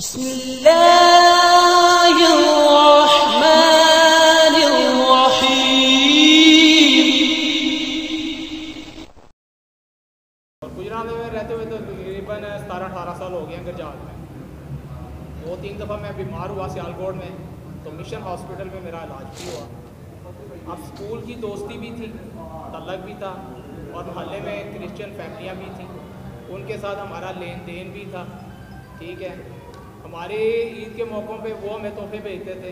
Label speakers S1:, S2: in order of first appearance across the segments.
S1: بسم اللہ الرحمن الرحیم۔
S2: گجرات میں رہتے ہوئے تو تقریباً 17-18 سال ہو گئے ہیں گرجال میں۔ 2-3 دفعہ میں بیمار ہوا سیالکوٹ میں، تو مشن ہاسپٹل میں میرا علاج بھی ہوا۔ اب اسکول کی دوستی بھی تھی، تعلق بھی تھا، اور محلے میں کرسچن فیملیاں بھی تھیں، ان کے ساتھ ہمارا لین دین بھی تھا۔ ٹھیک ہے، ہمارے عید کے موقعوں پہ وہ ہمیں تحفے بھیجتے تھے،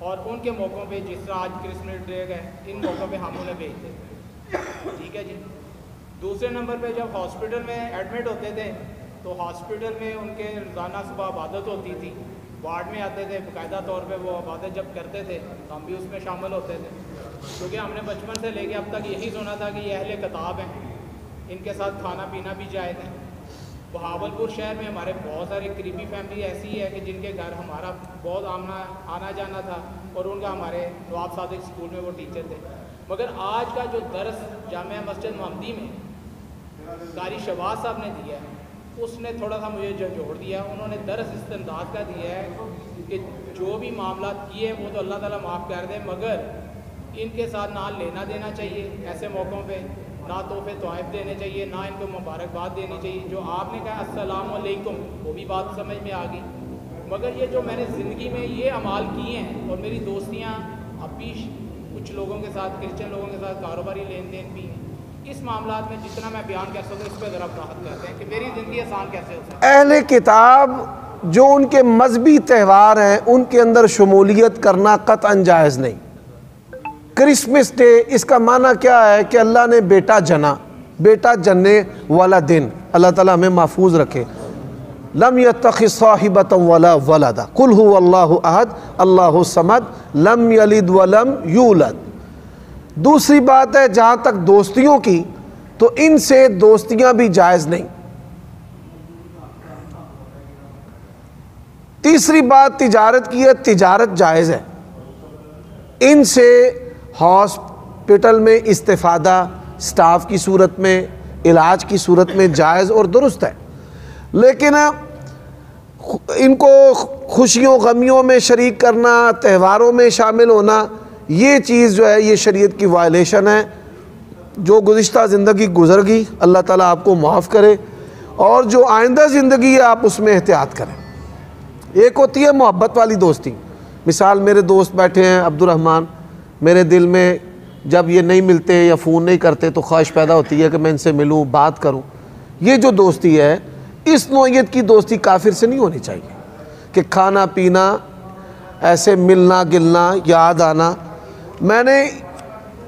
S2: اور ان کے موقعوں پہ جس طرح آج کرسمس ڈے ہے ان موقعوں پہ ہم انہیں بھیجتے تھے۔ ٹھیک ہے جی۔ دوسرے نمبر پہ جب ہاسپٹل میں ایڈمٹ ہوتے تھے تو ہاسپٹل میں ان کے روزانہ صبح عبادت ہوتی تھی، وارڈ میں آتے تھے، باقاعدہ طور پہ وہ عبادت جب کرتے تھے تو ہم بھی اس میں شامل ہوتے تھے، کیونکہ ہم نے بچپن سے لے کے اب تک یہی سنا تھا کہ یہ اہل کتاب ہیں، ان کے ساتھ کھانا پینا بھی جائز ہے۔ بہاولپور شہر میں ہمارے بہت سارے قریبی فیملی ایسی ہے کہ جن کے گھر ہمارا بہت آنا جانا تھا، اور ان کا ہمارے نواب صادق اسکول میں وہ ٹیچر تھے۔ مگر آج کا جو درس جامعہ مسجد محمدی میں قاری شہباز صاحب نے دیا ہے، اس نے تھوڑا سا مجھے جھنجھوڑ دیا۔ انہوں نے درس اس انداز کا دیا ہے کہ جو بھی معاملات کیے وہ تو اللہ تعالیٰ معاف کر دے، مگر ان کے ساتھ نہ لینا دینا چاہیے ایسے موقعوں پہ، نہ تحفے تحائف دینے چاہیے، نہ ان کو مبارکباد دینی چاہیے۔ جو آپ نے کہا السلام علیکم، وہ بھی بات سمجھ میں آ گئی، مگر یہ جو میں نے زندگی میں یہ اعمال کیے ہیں، اور میری دوستیاں اب بھی کچھ لوگوں کے ساتھ، کرسچن لوگوں کے ساتھ کاروباری لین دین بھی ہیں، اس معاملات میں جتنا میں بیان کر سکوں اس پہ ذرا وضاحت کرتے ہیں کہ میری زندگی آسان کیسے ہو سکتی ہے۔
S3: اہل کتاب جو ان کے مذہبی تہوار ہیں ان کے اندر شمولیت کرنا قطعاً جائز نہیں۔ کرسمس ڈے اس کا معنی کیا ہے کہ اللہ نے بیٹا جنا، بیٹا جننے والا دن، اللہ تعالیٰ ہمیں محفوظ رکھے۔ لم یتخذ صاحبۃ ولا ولدا قل هو اللہ احد اللہ الصمد لم یلد ولم یولد۔ دوسری بات ہے جہاں تک دوستیوں کی، تو ان سے دوستیاں بھی جائز نہیں۔ تیسری بات تجارت کی ہے، تجارت جائز ہے، ان سے ہاسپٹل میں استفادہ سٹاف کی صورت میں، علاج کی صورت میں جائز اور درست ہے، لیکن ان کو خوشیوں غمیوں میں شریک کرنا، تہواروں میں شامل ہونا، یہ چیز جو ہے یہ شریعت کی وائلیشن ہے۔ جو گزشتہ زندگی گزر گئی اللہ تعالیٰ آپ کو معاف کرے، اور جو آئندہ زندگی ہے آپ اس میں احتیاط کریں۔ ایک ہوتی ہے محبت والی دوستی، مثال میرے دوست بیٹھے ہیں عبد الرحمن، میرے دل میں جب یہ نہیں ملتے یا فون نہیں کرتے تو خواہش پیدا ہوتی ہے کہ میں ان سے ملوں، بات کروں۔ یہ جو دوستی ہے اس نوعیت کی دوستی کافر سے نہیں ہونی چاہیے کہ کھانا پینا، ایسے ملنا گلنا، یاد آنا۔ میں نے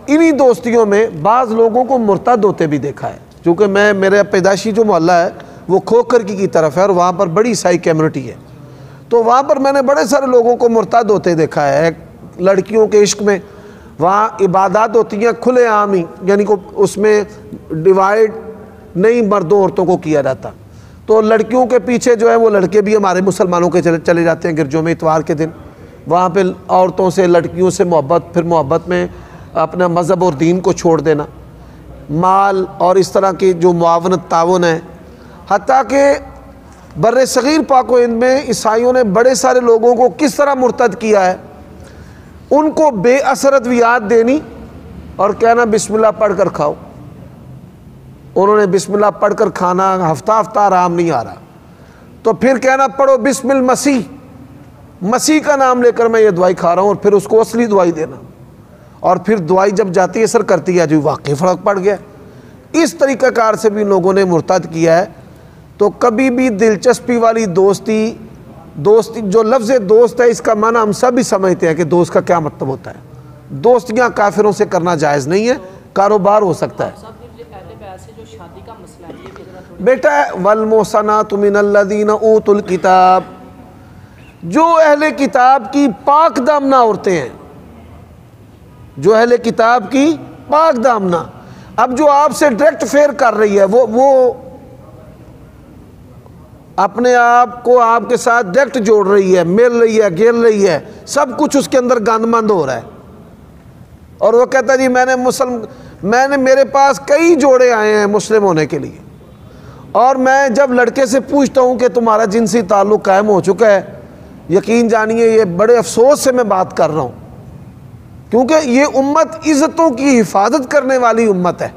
S3: انہی دوستیوں میں بعض لوگوں کو مرتد ہوتے بھی دیکھا ہے، چونکہ میرے پیدائشی جو محلہ ہے وہ کھوکر کی طرف ہے، اور وہاں پر بڑی عیسائی کمیونٹی ہے، تو وہاں پر میں نے بڑے سارے لوگوں کو مرتد ہوتے دیکھا ہے لڑکیوں کے عشق میں۔ وہاں عبادات ہوتی ہیں کھلے عام ہی، یعنی کہ اس میں ڈیوائیڈ نہیں مردوں عورتوں کو کیا جاتا، تو لڑکیوں کے پیچھے جو ہے وہ لڑکے بھی ہمارے مسلمانوں کے چلے جاتے ہیں گرجوں میں اتوار کے دن، وہاں پہ عورتوں سے لڑکیوں سے محبت، پھر محبت میں اپنا مذہب اور دین کو چھوڑ دینا، مال اور اس طرح کی جو معاونت تعاون ہے۔ حتیٰ کہ بر صغیر پاک و ہند میں عیسائیوں نے بڑے سارے لوگوں کو کس طرح مرتد کیا ہے، ان کو بے اثر ادویات دینی اور کہنا بسم اللہ پڑھ کر کھاؤ۔ انہوں نے بسم اللہ پڑھ کر کھانا، ہفتہ آرام نہیں آ رہا، تو پھر کہنا پڑھو بسم المسیح، مسیح کا نام لے کر میں یہ دوائی کھا رہا ہوں، اور پھر اس کو اصلی دوائی دینا، اور پھر دوائی جب جاتی ہے اثر کرتی ہے جو واقعی فرق پڑ گیا۔ اس طریقہ کار سے بھی لوگوں نے مرتد کیا ہے۔ تو کبھی بھی دلچسپی والی دوستی جو لفظ دوست ہے اس کا معنی ہم سب بھی سمجھتے ہیں کہ دوست کا کیا مطلب ہوتا ہے، دوستیاں کافروں سے کرنا جائز نہیں ہے، کاروبار ہو سکتا ہے۔ بیٹا والمحصنات من الذین اوتوا الکتاب، جو اہل کتاب کی پاک دامنہ عورتیں ہیں، جو اہل کتاب کی پاک دامنہ، اب جو آپ سے ڈائریکٹ فیئر کر رہی ہے وہ اپنے آپ کو آپ کے ساتھ ڈائریکٹ جوڑ رہی ہے، مل رہی ہے، گر رہی ہے، سب کچھ اس کے اندر گند مند ہو رہا ہے، اور وہ کہتا ہے جی میں نے میرے پاس کئی جوڑے آئے ہیں مسلم ہونے کے لیے، اور میں جب لڑکے سے پوچھتا ہوں کہ تمہارا جنسی تعلق قائم ہو چکا ہے، یقین جانیے یہ بڑے افسوس سے میں بات کر رہا ہوں، کیونکہ یہ امت عزتوں کی حفاظت کرنے والی امت ہے۔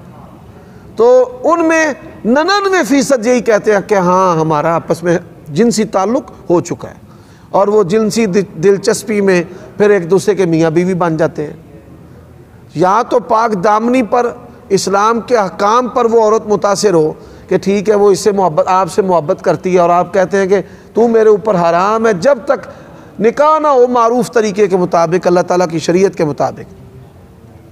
S3: تو ان میں 99% یہی کہتے ہیں کہ ہاں ہمارا آپس میں جنسی تعلق ہو چکا ہے، اور وہ جنسی دلچسپی میں پھر ایک دوسرے کے میاں بیوی بن جاتے ہیں۔ یہاں تو پاک دامنی پر، اسلام کے احکام پر وہ عورت متاثر ہو کہ ٹھیک ہے وہ اس سے محبت، آپ سے محبت کرتی ہے، اور آپ کہتے ہیں کہ تو میرے اوپر حرام ہے، جب تک نکاح نہ ہو معروف طریقے کے مطابق، اللہ تعالیٰ کی شریعت کے مطابق۔